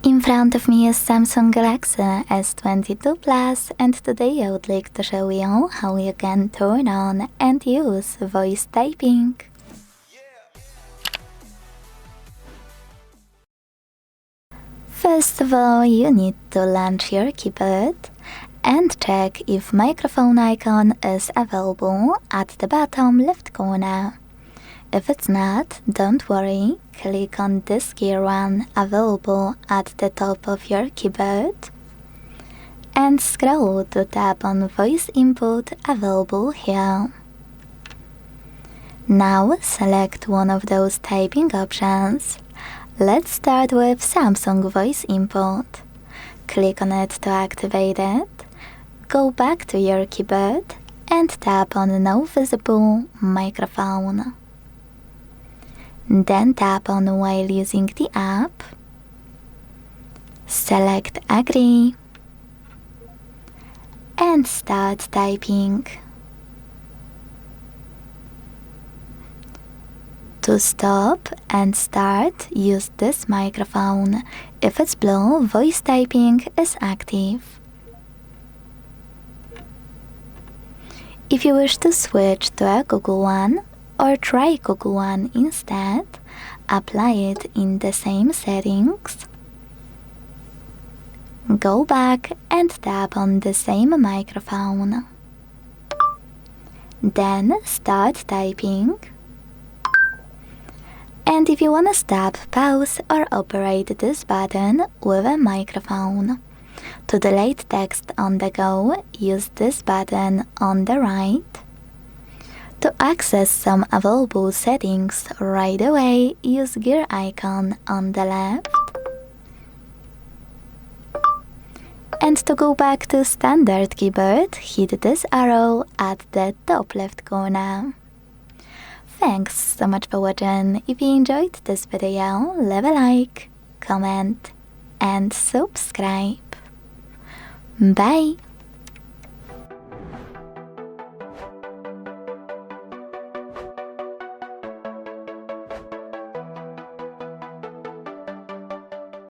In front of me is Samsung Galaxy S22 Plus, and today I would like to show you how you can turn on and use voice typing. First of all, you need to launch your keyboard and check if microphone icon is available at the bottom left corner. If it's not, don't worry, click on this gear one available at the top of your keyboard and scroll to tap on voice input available here. Now select one of those typing options. Let's start with Samsung voice input. Click on it to activate it, go back to your keyboard and tap on no visible microphone. Then tap on while using the app, select agree, and start typing. To stop and start, use this microphone. If it's blue, voice typing is active. If you wish to switch to a Google one, or try Google One instead, apply it in the same settings. Go back and tap on the same microphone. Then start typing. And if you want to stop, pause or operate this button with a microphone. To delete text on the go, use this button on the right. To access some available settings right away, use gear icon on the left. And to go back to standard keyboard, hit this arrow at the top left corner. Thanks so much for watching. If you enjoyed this video, leave a like, comment and subscribe. Bye!